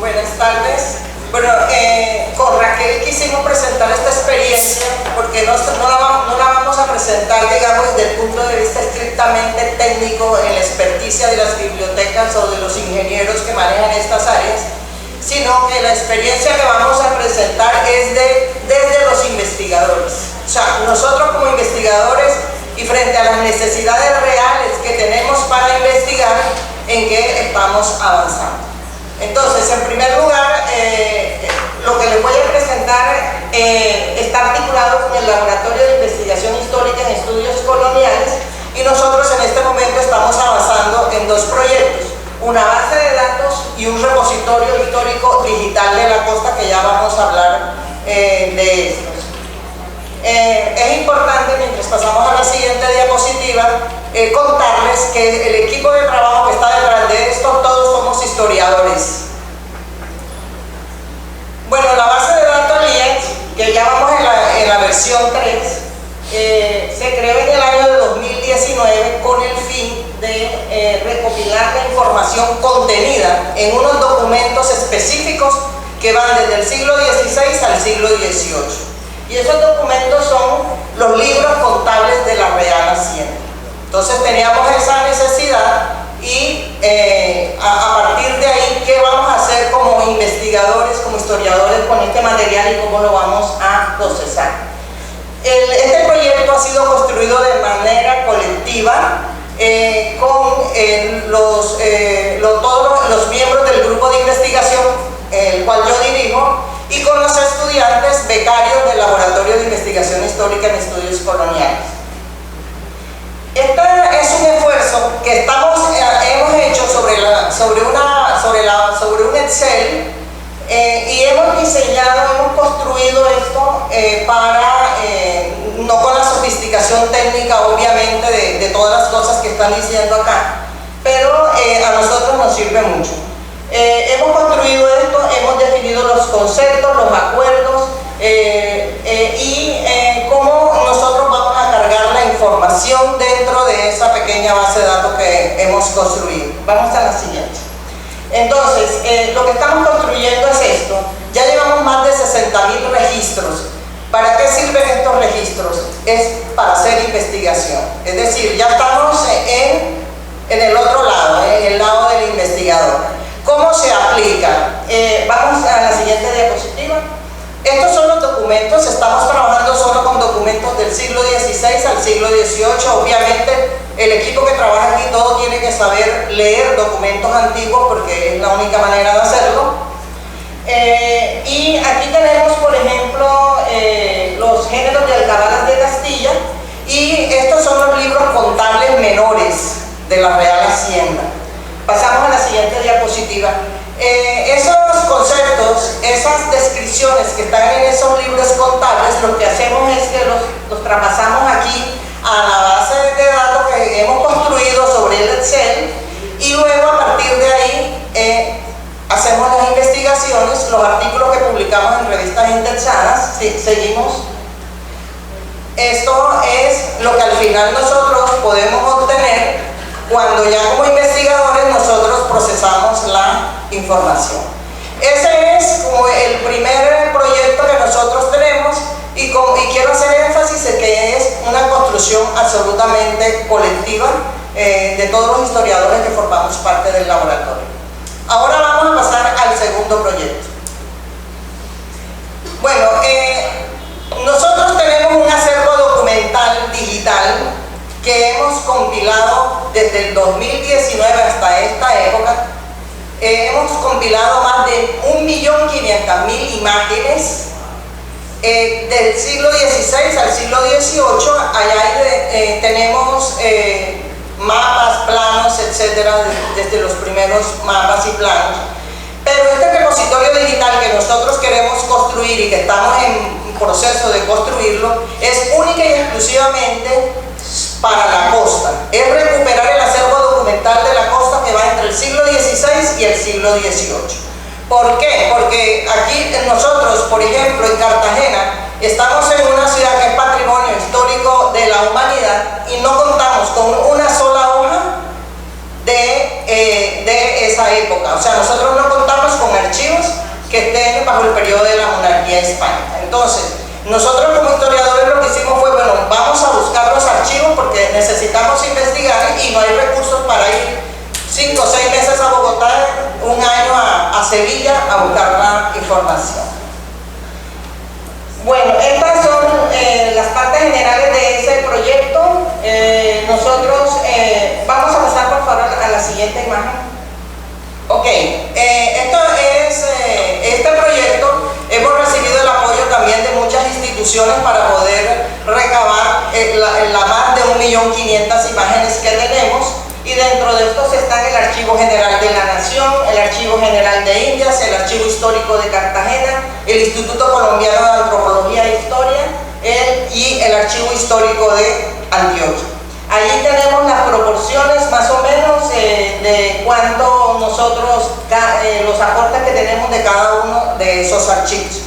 Buenas tardes. Bueno, con Raquel quisimos presentar esta experiencia porque no la vamos a presentar, digamos, desde el punto de vista estrictamente técnico en la experticia de las bibliotecas o de los ingenieros que manejan estas áreas, sino que la experiencia que vamos a presentar es desde los investigadores. O sea, nosotros como investigadores y frente a las necesidades reales que tenemos para investigar, en qué estamos avanzando. Entonces, en primer lugar, lo que les voy a presentar está articulado con el Laboratorio de Investigación Histórica en Estudios Coloniales, y nosotros en este momento estamos avanzando en dos proyectos: una base de datos y un repositorio histórico digital de la costa, que ya vamos a hablar de estos. Es importante, mientras pasamos a la siguiente diapositiva, contarles que el equipo de trabajo que está detrás de esto, todos somos historiadores. Bueno, la base de datos LIET, que ya vamos en la versión 3, se creó en el año de 2019 con el fin de recopilar la información contenida en unos documentos específicos que van desde el siglo XVI al siglo XVIII. Y esos documentos son los libros contables de la Real Hacienda. Entonces teníamos esa necesidad y a partir de ahí, ¿qué vamos a hacer como investigadores, como historiadores con este material y cómo lo vamos a procesar? Este proyecto ha sido construido de manera colectiva con todos los miembros del grupo de investigación, el cual yo dirijo, y con los estudiantes becarios del Laboratorio de Investigación Histórica en Estudios Coloniales. Este es un esfuerzo que hemos hecho sobre un Excel, y hemos diseñado, hemos construido esto no con la sofisticación técnica, obviamente, de todas las cosas que están diciendo acá, pero a nosotros nos sirve mucho. Hemos construido esto, hemos definido los conceptos, los acuerdos y cómo nosotros vamos a cargar la información dentro de esa pequeña base de datos que hemos construido. Vamos a la siguiente. Entonces, lo que estamos construyendo es esto. Ya llevamos más de 60.000 registros. ¿Para qué sirven estos registros? Es para hacer investigación. Es decir, ya estamos en el otro lado, en el lado del investigador. ¿Cómo se aplica? Vamos a la siguiente diapositiva. Estos son los documentos. Estamos trabajando solo con documentos del siglo XVI al siglo XVIII. Obviamente, el equipo que trabaja aquí todo tiene que saber leer documentos antiguos porque es la única manera de hacerlo. Y aquí tenemos, por ejemplo, los géneros de alcabalas de Castilla, y estos son los libros contables menores de la Real Hacienda. Pasamos a la siguiente diapositiva. Esos conceptos, esas descripciones que están en esos libros contables, lo que hacemos es que los traspasamos aquí a la base de datos que hemos construido sobre el Excel, y luego a partir de ahí hacemos las investigaciones, los artículos que publicamos en revistas indexadas. Sí, seguimos. Esto es lo que al final nosotros podemos obtener cuando ya como investigadores nosotros procesamos la información. Ese es como el primer proyecto que nosotros tenemos, y quiero hacer énfasis en que es una construcción absolutamente colectiva de todos los historiadores que formamos parte del laboratorio. Ahora vamos a pasar al segundo proyecto. Bueno, nosotros tenemos un acervo documental digital que hemos compilado desde el 2019 hasta esta época. Hemos compilado más de 1.500.000 imágenes del siglo XVI al siglo XVIII. Allá tenemos mapas, planos, etcétera, desde los primeros mapas y planos. Pero este repositorio digital que nosotros queremos construir y que estamos en proceso de construirlo es única y exclusivamente para la costa. Es recuperar el acervo documental de la costa que va entre el siglo XVI y el siglo XVIII. ¿Por qué? Porque aquí nosotros, por ejemplo, en Cartagena, estamos en una ciudad que es patrimonio histórico de la humanidad y no contamos con una sola hoja de de esa época. O sea, nosotros no contamos con archivos que estén bajo el periodo de la monarquía hispánica. Entonces, nosotros como historiadores lo que hicimos fue, bueno, vamos a buscar los archivos porque necesitamos investigar y no hay recursos para ir 5 o 6 meses a Bogotá, un año a Sevilla a buscar la información. Bueno, estas son las partes generales de ese proyecto. Nosotros vamos a pasar por favor a la siguiente imagen. Ok, este proyecto hemos recibido el apoyo también de muchas instituciones para poder recabar la más de 1.500.000 imágenes que tenemos, y dentro de estos están el Archivo General de la Nación, el Archivo General de Indias, el Archivo Histórico de Cartagena, el Instituto Colombiano de Antropología e Historia y el Archivo Histórico de Antioquia. Allí tenemos las proporciones más o menos de cuánto nosotros, los aportes que tenemos de cada uno de esos archivos.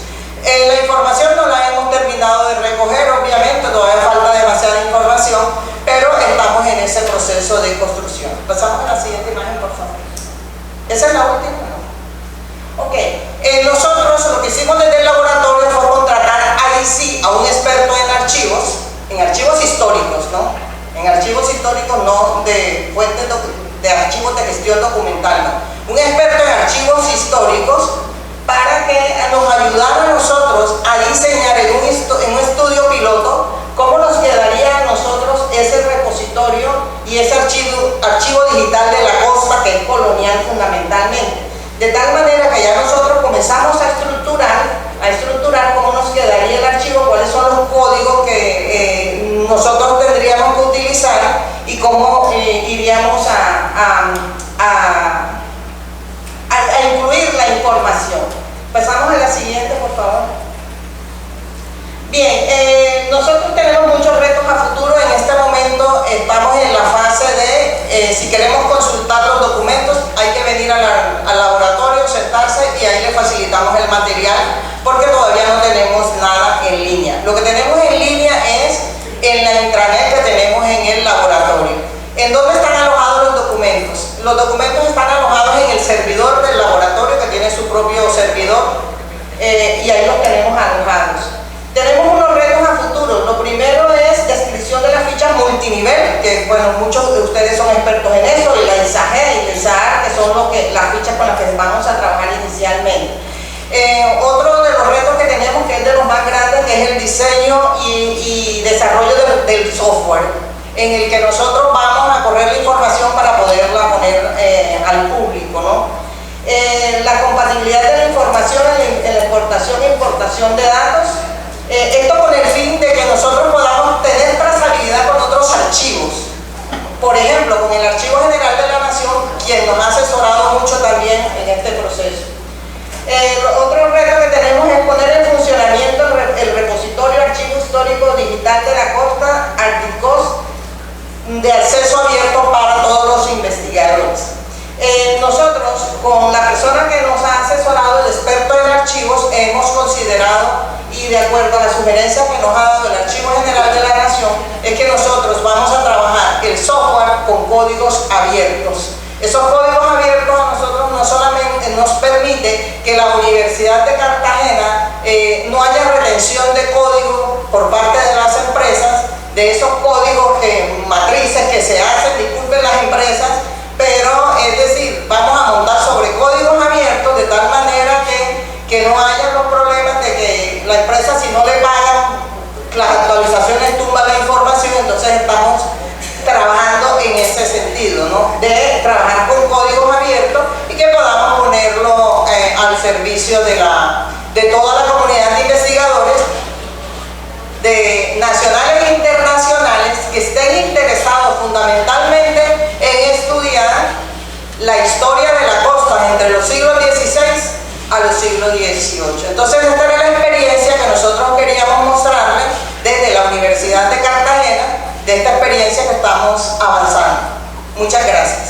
La información no la hemos terminado de recoger, obviamente, todavía falta demasiada información, pero estamos en ese proceso de construcción. Pasamos a la siguiente imagen, por favor. ¿Esa es la última? No. Ok, nosotros lo que hicimos desde el laboratorio fue contratar ahí sí a un experto en archivos históricos, ¿no? En archivos históricos, no de fuentes de archivos de gestión documental, ¿no? Un experto en archivos históricos para que nos ayudara a nosotros a diseñar en un estudio piloto cómo nos quedaría a nosotros ese repositorio y ese archivo digital de la costa, que es colonial fundamentalmente. De tal manera que ya nosotros comenzamos a estructurar cómo nos quedaría el archivo, cuáles son los códigos que nosotros tendríamos que utilizar y cómo iríamos a incluir la información. Pasamos a la siguiente, por favor. Bien, nosotros tenemos muchos retos a futuro. En este momento estamos en la fase de, si queremos consultar los documentos, hay que venir al laboratorio, sentarse y ahí le facilitamos el material, porque todavía no tenemos nada en línea. Lo que tenemos en línea es en la intranet que tenemos en el laboratorio. ¿En dónde están alojados los documentos? Los documentos están alojados en el servidor del laboratorio, que tiene su propio servidor, y ahí los tenemos alojados. Tenemos unos retos a futuro. Lo primero es descripción de las fichas multinivel, que bueno, muchos de ustedes son expertos en eso, y la ISAGE y la ISAAR, que son las fichas con las que vamos a trabajar inicialmente. Otro de los retos que tenemos, que es de los más grandes, que es el diseño y desarrollo del software, en el que nosotros vamos a correr la información para poderla poner al público, ¿no? La compatibilidad de la información en la exportación e importación de datos, esto con el fin de que nosotros podamos tener trazabilidad con otros archivos. Por ejemplo, con el Archivo General de la Nación, quien nos ha asesorado mucho también en este proceso. Otro reto que tenemos es poner en funcionamiento el repositorio Archivo Histórico Digital de la Costa, Articos, de acceso abierto para todos los investigadores. Nosotros, con la persona que nos ha asesorado, el experto en archivos, hemos considerado, y de acuerdo a la sugerencia que nos ha dado el Archivo General de la Nación, es que nosotros vamos a trabajar el software con códigos abiertos. Esos códigos abiertos a nosotros no solamente nos permite que la Universidad de Cartagena no haya retención de código por parte de las empresas, de esos códigos matrices que se hacen, disculpen las empresas, pero es decir, vamos a montar sobre códigos abiertos de tal manera que no haya los problemas de que la empresa, si no le pagan las actualizaciones, tumba la información. Entonces estamos trabajando en ese sentido, ¿no? De trabajar con códigos abiertos y que podamos ponerlo al servicio de toda la comunidad de investigadores nacionales e internacionales que estén interesados fundamentalmente en estudiar la historia de la costa entre los siglos XVI a los siglos XVIII. Entonces esta era la experiencia que nosotros queríamos mostrarles desde la Universidad de Cartagena, de esta experiencia que estamos avanzando. Muchas gracias.